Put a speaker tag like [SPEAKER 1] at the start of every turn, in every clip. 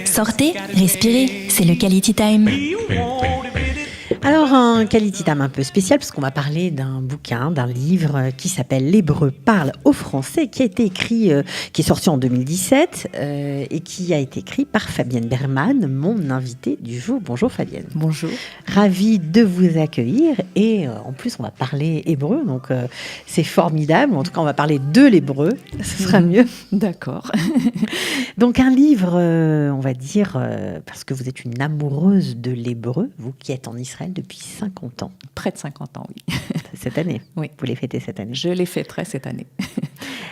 [SPEAKER 1] Sortez, respirez, c'est le Quality Time.
[SPEAKER 2] Alors, un Quality Time un peu spécial, parce qu'on va parler d'un bouquin, d'un livre qui s'appelle L'Hébreu parle au français, qui a été écrit, qui est sorti en 2017 et qui a été écrit par Fabienne Berman, mon invitée du jour. Bonjour Fabienne.
[SPEAKER 3] Bonjour.
[SPEAKER 2] Ravie de vous accueillir et en plus on va parler hébreu, donc c'est formidable. En tout cas, on va parler de l'hébreu, ce sera mieux.
[SPEAKER 3] D'accord.
[SPEAKER 2] Donc un livre, on va dire, parce que vous êtes une amoureuse de l'hébreu, vous qui êtes en Israël depuis 50 ans.
[SPEAKER 3] Près de 50 ans, oui.
[SPEAKER 2] Cette année.
[SPEAKER 3] Oui.
[SPEAKER 2] Vous les fêtez cette année.
[SPEAKER 3] Je les fêterai cette année.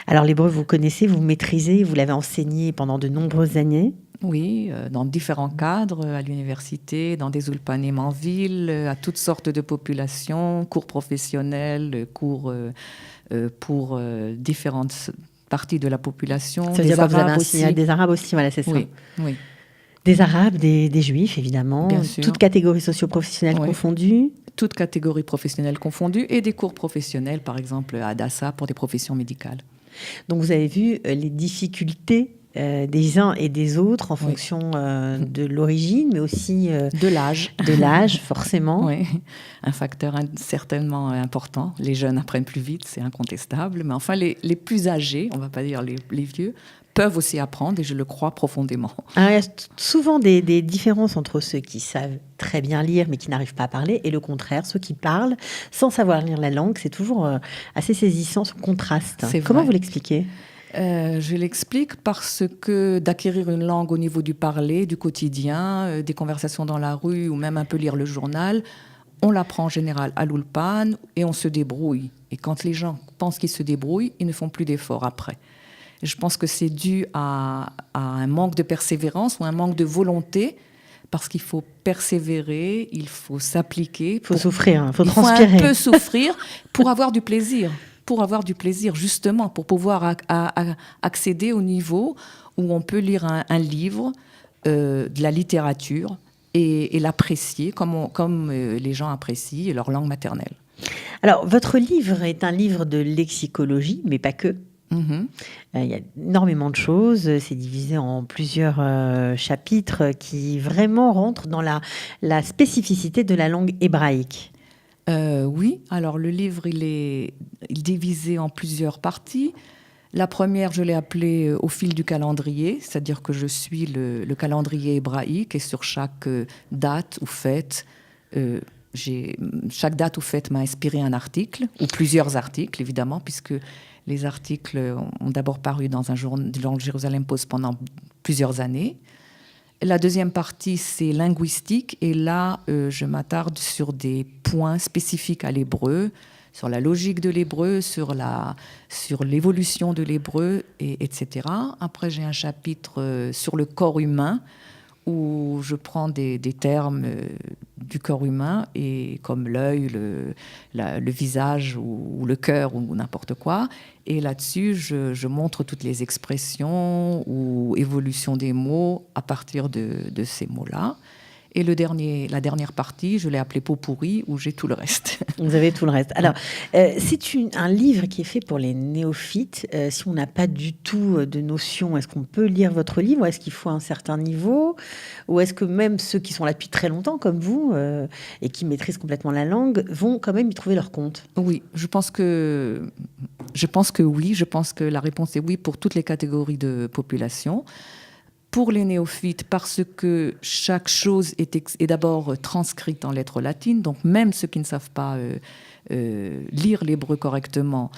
[SPEAKER 2] Alors l'hébreu, vous connaissez, vous maîtrisez, vous l'avez enseigné pendant de nombreuses années.
[SPEAKER 3] Oui, dans différents cadres, à l'université, dans des ulpanim en ville, à toutes sortes de populations, cours professionnels, cours pour différentes parties de la population.
[SPEAKER 2] Ça veut dire que vous avez enseigné à des Arabes aussi, voilà, c'est ça.
[SPEAKER 3] Oui, oui.
[SPEAKER 2] Des Arabes, des Juifs, évidemment.
[SPEAKER 3] Bien sûr.
[SPEAKER 2] Toutes catégories socio-professionnelles confondues.
[SPEAKER 3] Toutes catégories professionnelles confondues et des cours professionnels, par exemple à Adassa, pour des professions médicales.
[SPEAKER 2] Donc vous avez vu les difficultés des uns et des autres en fonction de l'origine, mais aussi
[SPEAKER 3] de l'âge.
[SPEAKER 2] De l'âge, forcément.
[SPEAKER 3] Oui, un facteur certainement important. Les jeunes apprennent plus vite, c'est incontestable. Mais enfin, les plus âgés, on ne va pas dire les vieux, peuvent aussi apprendre, et je le crois profondément.
[SPEAKER 2] Alors, il y a souvent des différences entre ceux qui savent très bien lire, mais qui n'arrivent pas à parler, et le contraire, ceux qui parlent sans savoir lire la langue. C'est toujours assez saisissant, ce contraste. Comment vous l'expliquez ?
[SPEAKER 3] Je l'explique parce que d'acquérir une langue au niveau du parler, du quotidien, des conversations dans la rue, ou même un peu lire le journal, on l'apprend en général à l'ulpan et on se débrouille. Et quand les gens pensent qu'ils se débrouillent, ils ne font plus d'efforts après. Je pense que c'est dû à un manque de persévérance ou un manque de volonté, parce qu'il faut persévérer, il faut s'appliquer.
[SPEAKER 2] Il faut souffrir, il faut transpirer.
[SPEAKER 3] Il faut un peu souffrir pour avoir du plaisir. Pour avoir du plaisir, justement, pour pouvoir accéder au niveau où on peut lire un livre, de la littérature, et l'apprécier comme les gens apprécient leur langue maternelle.
[SPEAKER 2] Alors, votre livre est un livre de lexicologie, mais pas que. Il y a énormément de choses, c'est divisé en plusieurs chapitres qui vraiment rentrent dans la spécificité de la langue hébraïque.
[SPEAKER 3] Oui, alors le livre, il est divisé en plusieurs parties. La première, je l'ai appelée au fil du calendrier, c'est-à-dire que je suis le calendrier hébraïque, et sur chaque date ou fête, chaque date ou fête m'a inspiré un article, ou plusieurs articles évidemment, puisque les articles ont d'abord paru dans un journal, dans le Jérusalem Post, pendant plusieurs années. La deuxième partie, c'est linguistique, et là, je m'attarde sur des points spécifiques à l'hébreu, sur la logique de l'hébreu, sur l'évolution de l'hébreu, etc. Après, j'ai un chapitre sur le corps humain, où je prends des termes du corps humain, et comme l'œil, le visage ou le cœur ou n'importe quoi. Et là-dessus, je montre toutes les expressions ou évolutions des mots à partir de ces mots-là. Et la dernière partie, je l'ai appelée pot pourri, où j'ai tout le reste.
[SPEAKER 2] Vous avez tout le reste. Alors, c'est un livre qui est fait pour les néophytes. Si on n'a pas du tout de notion, est-ce qu'on peut lire votre livre, ou est-ce qu'il faut un certain niveau, ou est-ce que même ceux qui sont là depuis très longtemps, comme vous, et qui maîtrisent complètement la langue, vont quand même y trouver leur compte ?
[SPEAKER 3] Oui, je pense que oui. Je pense que la réponse est oui pour toutes les catégories de population. Pour les néophytes, parce que chaque chose est d'abord transcrite en lettres latines, donc même ceux qui ne savent pas lire l'hébreu correctement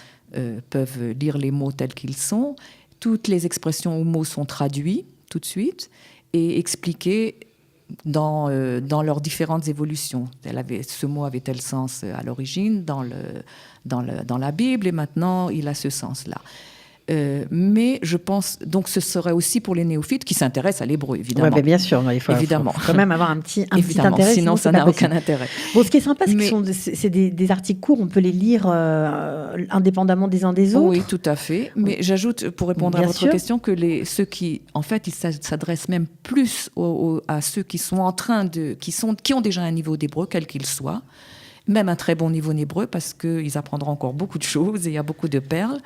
[SPEAKER 3] peuvent lire les mots tels qu'ils sont. Toutes les expressions ou mots sont traduits tout de suite et expliqués dans leurs différentes évolutions. Ce mot avait tel sens à l'origine dans la Bible, et maintenant il a ce sens-là. Mais je pense, donc ce serait aussi pour les néophytes qui s'intéressent à l'hébreu, évidemment.
[SPEAKER 2] Oui, bien sûr, il faut quand même avoir un petit intérêt.
[SPEAKER 3] Sinon ça n'a aucun intérêt.
[SPEAKER 2] Bon, ce qui est sympa, c'est des articles courts, on peut les lire indépendamment des uns des autres.
[SPEAKER 3] Oui, tout à fait. Mais j'ajoute, pour répondre à votre question, que ceux qui, en fait, ils s'adressent même plus à ceux qui sont qui ont déjà un niveau d'hébreu, quel qu'il soit, même un très bon niveau d'hébreu, parce qu'ils apprendront encore beaucoup de choses et il y a beaucoup de perles.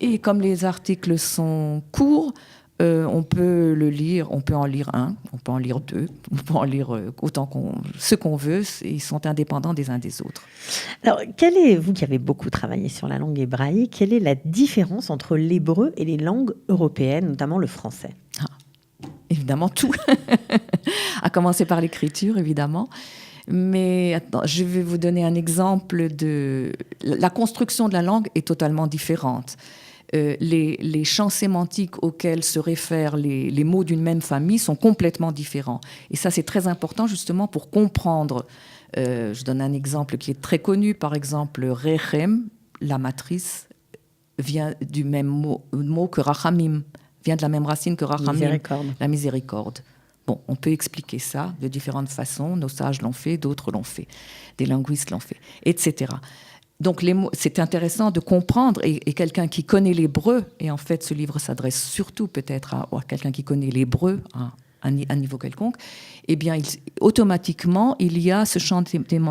[SPEAKER 3] Et comme les articles sont courts, On peut le lire, on peut en lire un, on peut en lire deux, on peut en lire ce qu'on veut. Ils sont indépendants des uns des autres.
[SPEAKER 2] Alors, vous qui avez beaucoup travaillé sur la langue hébraïque, quelle est la différence entre l'hébreu et les langues européennes, notamment le français?
[SPEAKER 3] Évidemment, tout. À commencer par l'écriture, évidemment. Mais je vais vous donner un exemple la construction de la langue est totalement différente. Les champs sémantiques auxquels se réfèrent les mots d'une même famille sont complètement différents. Et ça, c'est très important justement pour comprendre. Je donne un exemple qui est très connu. Par exemple, Rechem, la matrice, vient du même mot que Rachamim, vient de la même racine que Rachamim, la miséricorde. Bon, on peut expliquer ça de différentes façons. Nos sages l'ont fait, d'autres l'ont fait. Des linguistes l'ont fait, etc. Donc, les mots, c'est intéressant de comprendre, et quelqu'un qui connaît l'hébreu, et en fait, ce livre s'adresse surtout peut-être à quelqu'un qui connaît l'hébreu à un niveau quelconque, eh bien, automatiquement, il y a ce champ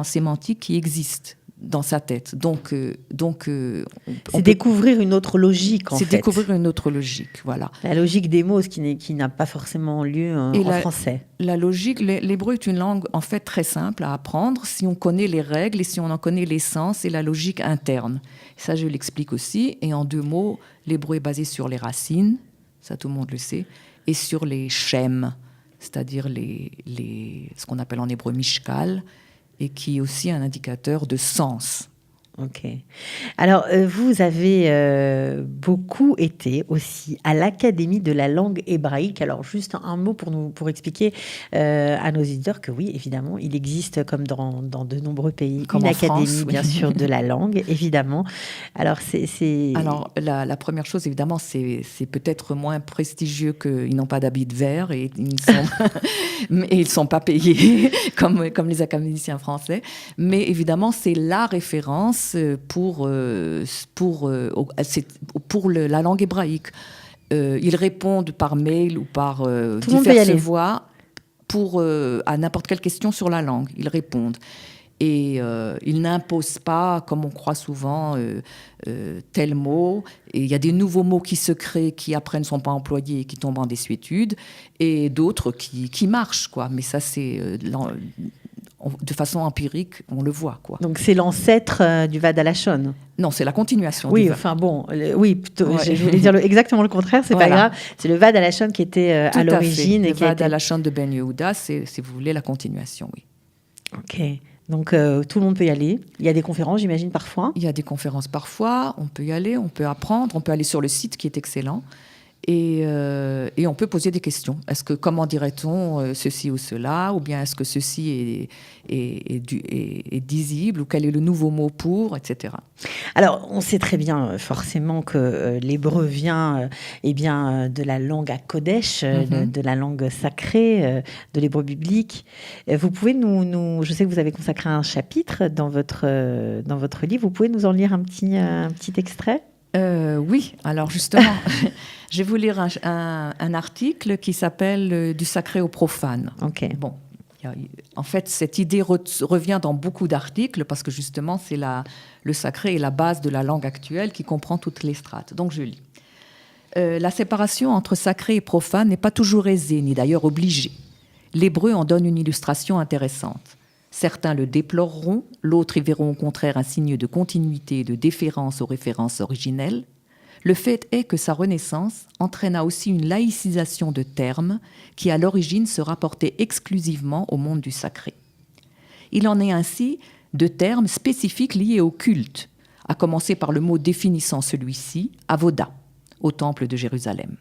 [SPEAKER 3] sémantique qui existe dans sa tête. Donc,
[SPEAKER 2] c'est découvrir une autre logique, en fait.
[SPEAKER 3] C'est découvrir une autre logique, voilà.
[SPEAKER 2] La logique des mots, ce qui n'a pas forcément lieu en français.
[SPEAKER 3] La logique, l'hébreu est une langue, en fait, très simple à apprendre si on connaît les règles et si on en connaît l'essence et la logique interne. Ça, je l'explique aussi. Et en 2 mots, l'hébreu est basé sur les racines, ça tout le monde le sait, et sur les shem, c'est-à-dire ce qu'on appelle en hébreu mishkal, et qui est aussi un indicateur de sens.
[SPEAKER 2] Ok. Alors, vous avez beaucoup été aussi à l'Académie de la langue hébraïque. Alors, juste un mot pour expliquer à nos auditeurs que oui, évidemment, il existe, comme dans de nombreux pays,
[SPEAKER 3] comme
[SPEAKER 2] une
[SPEAKER 3] France,
[SPEAKER 2] académie,
[SPEAKER 3] oui.
[SPEAKER 2] bien sûr, de la langue, évidemment. Alors,
[SPEAKER 3] Alors, la première chose, évidemment, c'est peut-être moins prestigieux qu'ils n'ont pas d'habit de verre et ils sont pas payés comme les académiciens français. Mais évidemment, c'est la référence pour la langue hébraïque. Ils répondent par mail ou par diverses voies à n'importe quelle question sur la langue. Ils répondent. Et ils n'imposent pas, comme on croit souvent, tel mot. Et il y a des nouveaux mots qui se créent, qui après ne sont pas employés et qui tombent en désuétude, et d'autres qui marchent, quoi. Mais ça, c'est de façon empirique, on le voit, quoi.
[SPEAKER 2] Donc c'est l'ancêtre du Vad Halashon.
[SPEAKER 3] Non, c'est la continuation.
[SPEAKER 2] Oui,
[SPEAKER 3] du
[SPEAKER 2] enfin bon, plutôt, ouais. Je voulais dire exactement le contraire, c'est pas grave. C'est le Vad Halashon qui était à l'origine.
[SPEAKER 3] Le Vad Halashon de Ben Yehuda, c'est, si vous voulez, la continuation, oui.
[SPEAKER 2] Ok. Donc, tout le monde peut y aller. Il y a des conférences, j'imagine, parfois.
[SPEAKER 3] Il y a des conférences parfois. On peut y aller, on peut apprendre. On peut aller sur le site qui est excellent. Et on peut poser des questions. Comment dirait-on ceci ou cela? Ou bien est-ce que ceci est disible? Ou quel est le nouveau mot pour, etc.
[SPEAKER 2] Alors, on sait très bien, forcément, que l'hébreu vient de la langue à Kodesh, de la langue sacrée, de l'hébreu biblique. Vous pouvez je sais que vous avez consacré un chapitre dans votre livre. Vous pouvez nous en lire un petit extrait?
[SPEAKER 3] Oui, alors justement, je vais vous lire un article qui s'appelle « Du sacré au profane ».
[SPEAKER 2] Okay.
[SPEAKER 3] Bon, en fait, cette idée revient dans beaucoup d'articles parce que justement, le sacré est la base de la langue actuelle qui comprend toutes les strates. Donc, je lis. La séparation entre sacré et profane n'est pas toujours aisée, ni d'ailleurs obligée. L'hébreu en donne une illustration intéressante. Certains le déploreront, d'autres y verront au contraire un signe de continuité et de déférence aux références originelles. Le fait est que sa renaissance entraîna aussi une laïcisation de termes qui, à l'origine, se rapportaient exclusivement au monde du sacré. Il en est ainsi de termes spécifiques liés au culte, à commencer par le mot définissant celui-ci, avoda, au temple de Jérusalem.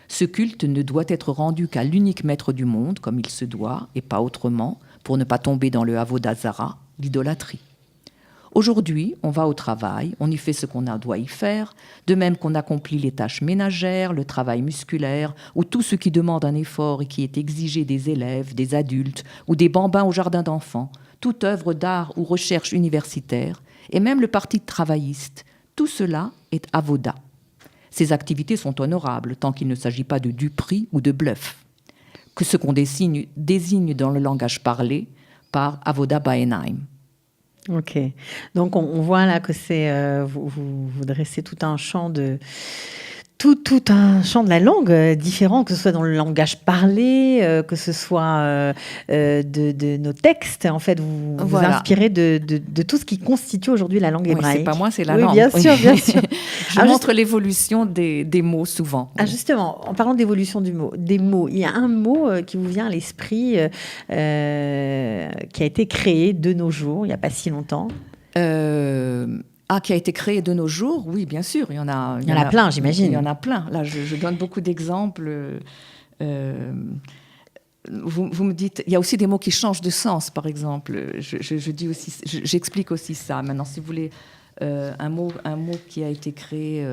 [SPEAKER 3] Ce culte ne doit être rendu qu'à l'unique maître du monde, comme il se doit, et pas autrement, pour ne pas tomber dans le avoda zara, l'idolâtrie. Aujourd'hui, on va au travail, on y fait ce qu'on doit y faire, de même qu'on accomplit les tâches ménagères, le travail musculaire, ou tout ce qui demande un effort et qui est exigé des élèves, des adultes, ou des bambins au jardin d'enfants, toute œuvre d'art ou recherche universitaire, et même le parti travailliste, tout cela est avoda. Ces activités sont honorables tant qu'il ne s'agit pas de duperie ou de bluff, que ce qu'on désigne dans le langage parlé par avoda ba'enaim.
[SPEAKER 2] Ok. Donc, on voit là que c'est vous dressez tout un champ tout un champ de la langue différent, que ce soit dans le langage parlé, que ce soit de nos textes. En fait, vous vous inspirez de tout ce qui constitue aujourd'hui la langue hébraïque.
[SPEAKER 3] C'est pas moi, c'est la langue.
[SPEAKER 2] Oui, bien sûr, bien sûr.
[SPEAKER 3] Je montre l'évolution des mots souvent.
[SPEAKER 2] Ah, justement, en parlant d'évolution des mots, il y a un mot qui vous vient à l'esprit qui a été créé de nos jours, il n'y a pas si longtemps.
[SPEAKER 3] Qui a été créé de nos jours, oui, bien sûr. Il y en a
[SPEAKER 2] plein, j'imagine.
[SPEAKER 3] Il y en a plein. Là, je donne beaucoup d'exemples. Vous me dites, il y a aussi des mots qui changent de sens, par exemple. J'explique aussi ça. Maintenant, si vous voulez, un mot qui a été créé.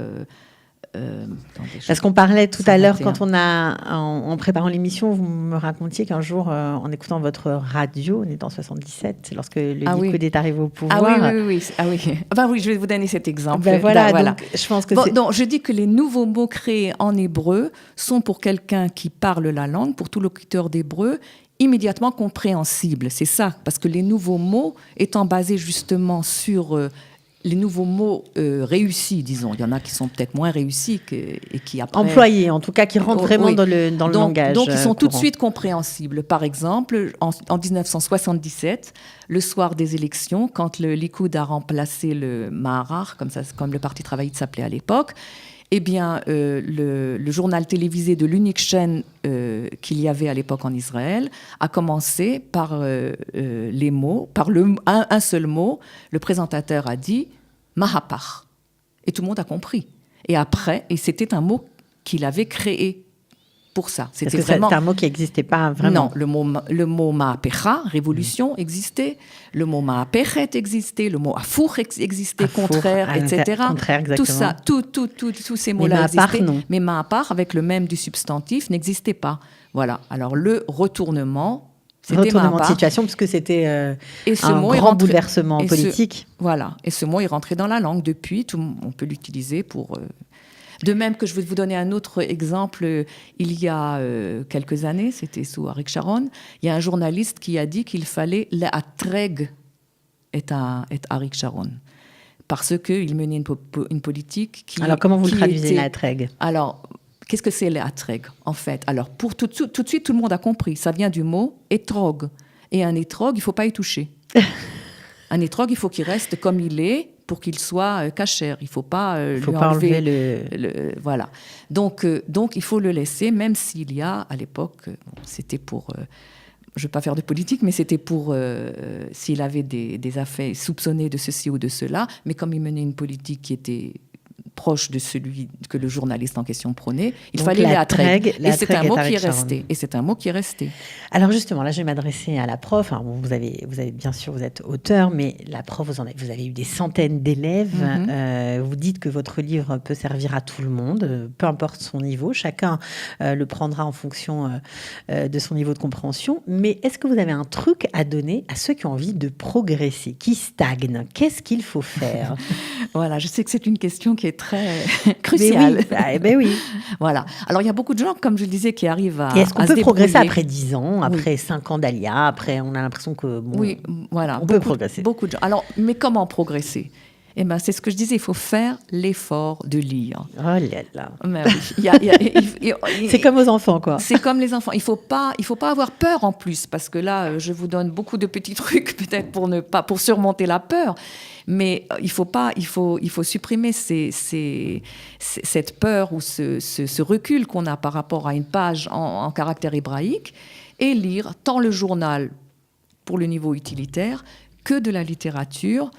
[SPEAKER 2] Parce qu'on parlait tout à l'heure, quand en préparant l'émission, vous me racontiez qu'un jour, en écoutant votre radio, on est en 77, lorsque le Likoud est arrivé au pouvoir.
[SPEAKER 3] Oui. Je vais vous donner cet exemple.
[SPEAKER 2] Donc, je pense que
[SPEAKER 3] donc, je dis que les nouveaux mots créés en hébreu sont pour quelqu'un qui parle la langue, pour tout locuteur d'hébreu, immédiatement compréhensibles. C'est ça, parce que les nouveaux mots étant basés justement sur... les nouveaux mots réussis, disons. Il y en a qui sont peut-être moins réussis et qui après...
[SPEAKER 2] Employés, en tout cas, qui rentrent vraiment dans le langage.
[SPEAKER 3] Donc, ils sont tout de suite compréhensibles. Par exemple, en 1977, le soir des élections, quand le Likoud a remplacé le Maharar, comme le Parti travailliste s'appelait à l'époque, eh bien, le journal télévisé de l'unique chaîne qu'il y avait à l'époque en Israël a commencé par les mots, par un seul mot. Le présentateur a dit « Mahapach ». Et tout le monde a compris. Et après, c'était un mot qu'il avait créé pour ça.
[SPEAKER 2] C'était un mot qui n'existait pas vraiment.
[SPEAKER 3] Non, le mot Mahapecha, révolution, existait. Le mot Mahapechet existait. Le mot Afour existait, contraire, etc.
[SPEAKER 2] Contraire, exactement.
[SPEAKER 3] Tout ça, tous ces mots-là existaient. Mais Mahapach, avec le même du substantif, n'existait pas. Voilà. Alors, le retournement, c'était Mahapach.
[SPEAKER 2] De situation, puisque c'était un grand bouleversement politique.
[SPEAKER 3] Voilà. Et ce mot est rentré dans la langue. Depuis, on peut l'utiliser pour... De même que je vais vous donner un autre exemple, il y a quelques années, c'était sous Arik Sharon, il y a un journaliste qui a dit qu'il fallait l'atreg et Arik Sharon, parce qu'il menait une politique qui...
[SPEAKER 2] Alors, comment vous le traduisez, l'atreg ?
[SPEAKER 3] Alors, qu'est-ce que c'est l'atreg, en fait ? Alors, pour tout de suite, tout le monde a compris. Ça vient du mot étrog. Et un étrog, il ne faut pas y toucher. Un étrog, il faut qu'il reste comme il est, pour qu'il soit cachère. Il ne faut pas lui enlever le voilà. Donc, il faut le laisser, même s'il y a, à l'époque, c'était pour... je ne vais pas faire de politique, mais c'était pour... s'il avait des affaires soupçonnées de ceci ou de cela, mais comme il menait une politique qui était proche de celui que le journaliste en question prônait, il fallait l'atreg. Et c'est un mot qui est resté. Et c'est un mot qui est resté.
[SPEAKER 2] Alors justement, là, je vais m'adresser à la prof. Alors, vous avez bien sûr, vous êtes auteur, mais la prof, vous avez eu des centaines d'élèves. Vous dites que votre livre peut servir à tout le monde, peu importe son niveau. Chacun le prendra en fonction de son niveau de compréhension. Mais est-ce que vous avez un truc à donner à ceux qui ont envie de progresser, qui stagnent ? Qu'est-ce qu'il faut faire ?
[SPEAKER 3] Voilà, je sais que c'est une question qui est très crucial.
[SPEAKER 2] Mais oui.
[SPEAKER 3] Voilà. Alors, il y a beaucoup de gens, comme je le disais, qui arrivent à.
[SPEAKER 2] Et est-ce qu'on peut progresser après 10 ans, après 5 ans d'Alia, après, on a l'impression que.
[SPEAKER 3] Oui, voilà.
[SPEAKER 2] On peut progresser.
[SPEAKER 3] Beaucoup de gens. Alors, mais comment progresser ? Eh ben, c'est ce que je disais, il faut faire l'effort de lire.
[SPEAKER 2] Oh là là.
[SPEAKER 3] Mais oui,
[SPEAKER 2] c'est comme aux enfants, quoi.
[SPEAKER 3] C'est comme les enfants. Il faut pas avoir peur en plus, parce que là, je vous donne beaucoup de petits trucs peut-être pour surmonter la peur. Mais il faut supprimer cette peur ou ce recul qu'on a par rapport à une page en caractère hébraïque et lire tant le journal pour le niveau utilitaire que de la littérature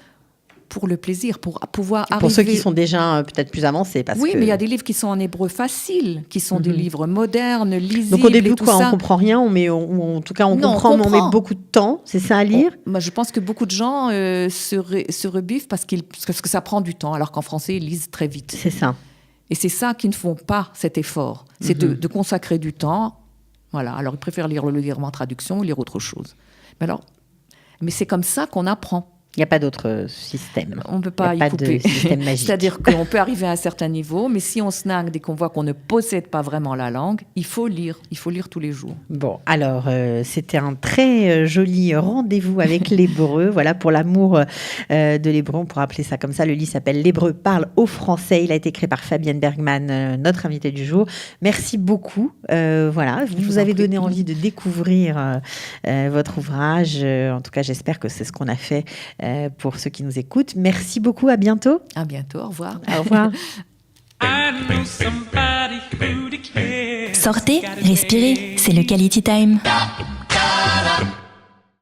[SPEAKER 3] pour le plaisir, pour pouvoir arriver...
[SPEAKER 2] Pour ceux qui sont déjà peut-être plus avancés.
[SPEAKER 3] Mais il y a des livres qui sont en hébreu facile, qui sont des livres modernes, lisibles.
[SPEAKER 2] Donc au début, on ne comprend rien, on met beaucoup de temps, c'est ça à lire.
[SPEAKER 3] Je pense que beaucoup de gens se rebuffent parce que ça prend du temps, alors qu'en français, ils lisent très vite.
[SPEAKER 2] C'est ça.
[SPEAKER 3] Et c'est ça qu'ils ne font pas, cet effort. C'est de consacrer du temps. Voilà. Alors, ils préfèrent lire le livre en traduction ou lire autre chose. Mais c'est comme ça qu'on apprend.
[SPEAKER 2] Il n'y a pas d'autre système.
[SPEAKER 3] On ne peut pas
[SPEAKER 2] Il n'y a
[SPEAKER 3] y
[SPEAKER 2] pas
[SPEAKER 3] couper.
[SPEAKER 2] de système magique.
[SPEAKER 3] C'est-à-dire qu'on peut arriver à un certain niveau, mais si on snague dès qu'on voit qu'on ne possède pas vraiment la langue, il faut lire tous les jours.
[SPEAKER 2] Bon, alors, c'était un très joli rendez-vous avec l'hébreu. Voilà, pour l'amour de l'hébreu, on pourrait appeler ça comme ça. Le livre s'appelle L'hébreu parle au français. Il a été créé par Fabienne Bergman, notre invitée du jour. Merci beaucoup. Voilà, vous nous avez donné envie de découvrir votre ouvrage. En tout cas, j'espère que c'est ce qu'on a fait pour ceux qui nous écoutent. Merci beaucoup, à bientôt.
[SPEAKER 3] À bientôt, au revoir.
[SPEAKER 2] Au revoir.
[SPEAKER 1] Sortez, respirez, c'est le Quality Time.